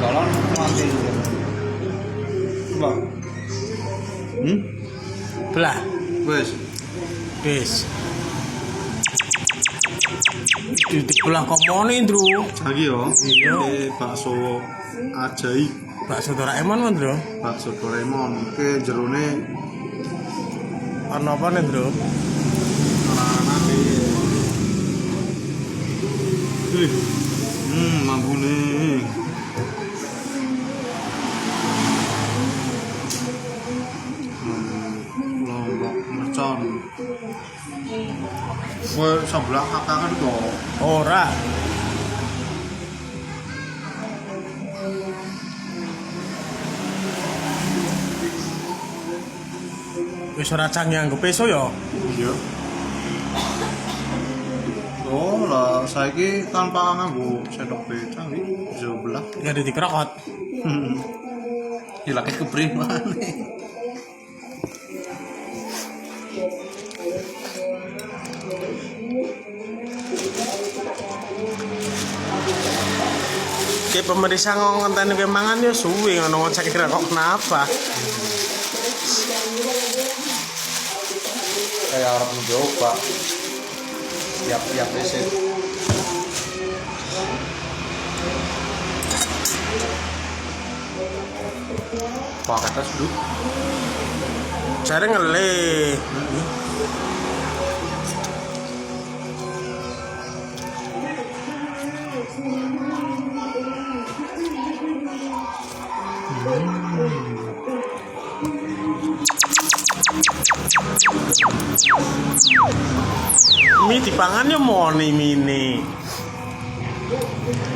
Tolong mati. Coba. Belah. Wes. Wis. Titik belah komone, Ndro. Lagi yo. Iya. Bakso ajaib. Bakso Doraemon, Ndro. Bakso Doraemon. Oke, jerone Ana apa nih, Ndro? anane. Mambune. Lombok mercon. Kowe sebelah kakangan kok. Ora. Wis ora canggih nganggo peso ya. Iya. Oh lah, saiki tanpa nganggo sendok becang iki bisa belah. Ya dikerokot. Hilake keprih maneh. Ki pemirsa ngonteni kowe mangan ya suwi ngono ngecek kira kok kenapa. Kayak orang mencoba. Siap-siap besit. Pakai tas dulu. Jare ngele. Mie dipangan ya moni mini.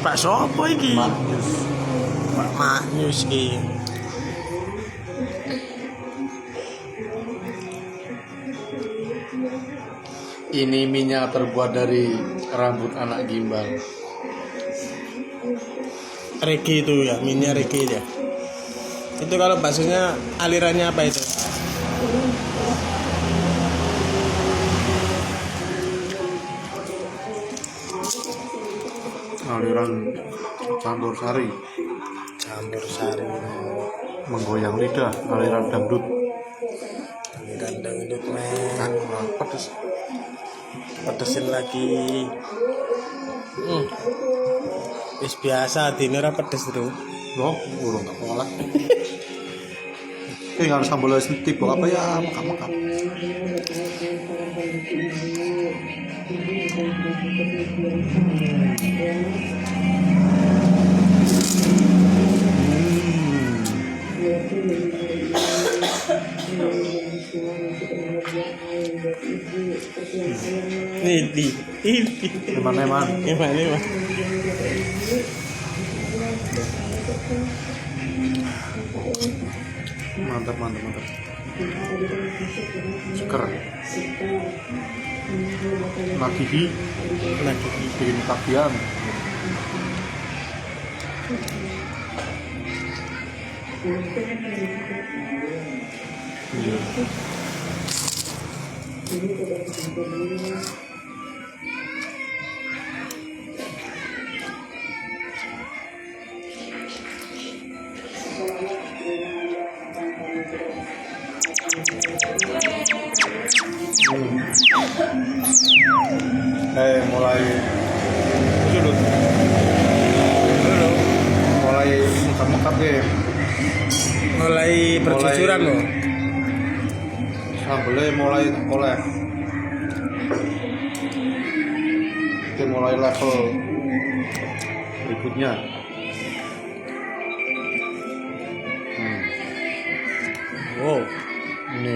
Pak sopo iki? Pak Magnus iki. Ini minyak terbuat dari rambut anak gimbal. Regi itu ya, minyak regi ya. Itu kalau baksonya alirannya apa itu? Aliran campur sari, Campur sari. menggoyang lidah, aliran dangdut. Aliran dangdut men. Kan pedes. Pedesin lagi. Wis biasa dene ora pedes terus. Loh, urung tak olah. Tinggal sambal tipe apa ya, makan-makan. Ini. Eman-eman. Gimana? Mantap. Seger. Lagi bikin tagihan. Iya. Mulai sudut mulai mekap-mekap ya, Mulai bercucuran loh. sambelnya mulai oleh itu mulai level berikutnya. Wow. Ini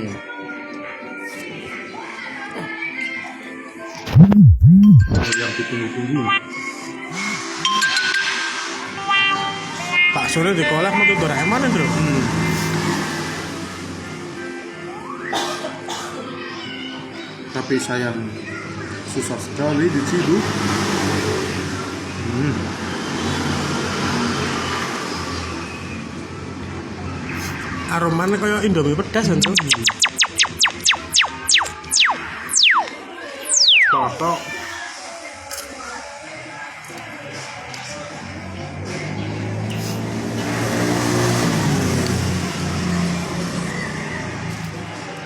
yang ditunggu-tunggu. Pak Sule dikolah mau ke Doraemon ya, Bro. Tapi sayang susah sekali diciduk. Aromanya kayak Indomie pedas kan, Bro. Cocok.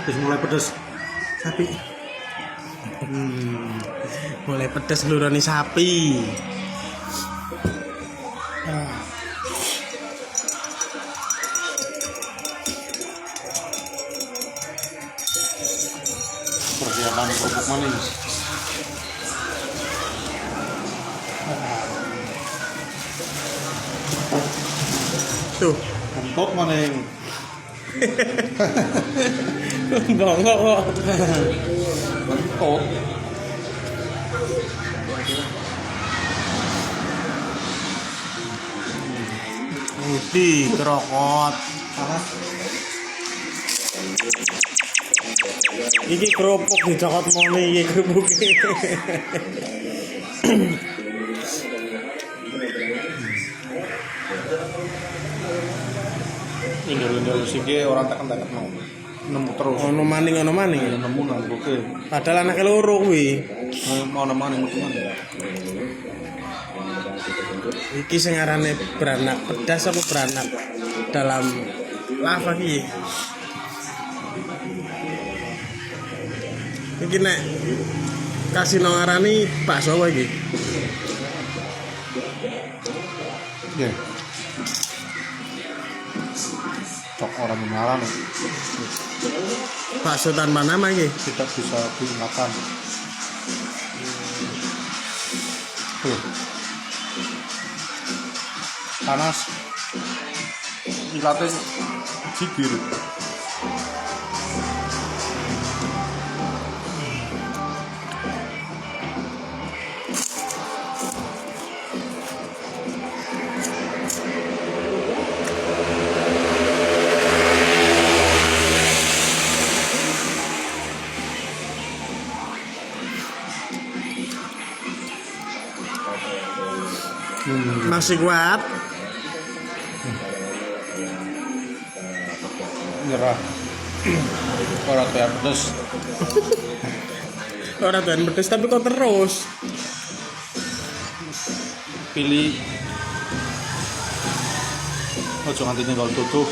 Terus mulai pedes. Sapi. Mulai pedes lurani sapi. Persiapan kerupuk manis. Tuh, Untuk maning. bongkok kok. Untuk. Putih, kerokot. Panas. Iki kerupuk dicokot moni iki kerupuk. Indul-indul siki orang tekan-tekan mau. Nemu terus. Ono maning. Nemu nang oke. Padahal anake loro kuwi. Mau nemu teman. Iki sing arane beranak pedas apa beranak dalam lava iki. Iki nek kasih ngarani bakso apa iki? Ya. Cok orang mengarang Bakso tanpa nama iki. tidak bisa dimakan. Panas. Ilatnya jigir. Masih kuat. Nyerah. Orang kayak pedes. Ora doyan pedes tapi kok terus. Pilih. Ojo nganti ninggal tutup.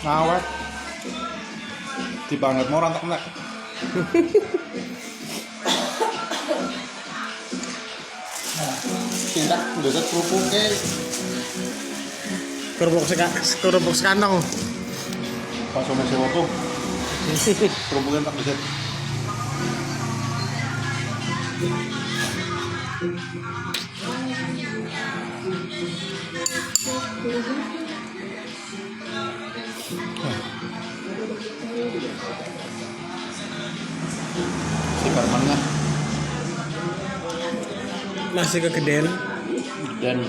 Awet. Dibanget mau rantak nek. Tindak ndeket kerupuke. Kerupuk sekantong. Pas ono sewa tuh. Kerupuke tak ndeket. Si Karmannya Masih kegedean. dan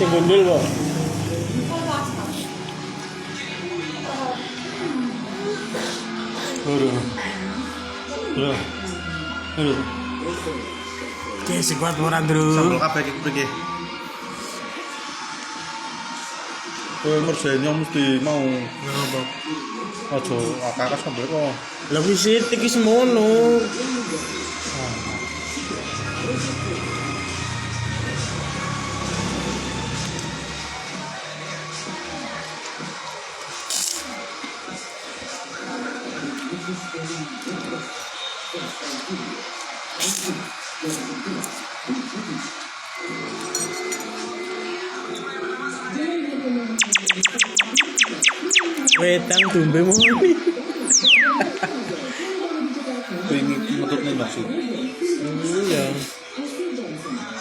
Sing gundul kok. Aduh. Oke, sing kuat ora, Ndru. Sambel kabeh iki priki. Kowe merjanya mesti mau Ngopo? aja akak sambel kok. Lah wis iki semono. Wedang dumbe moni. Pengen metut ning nasi. Iya.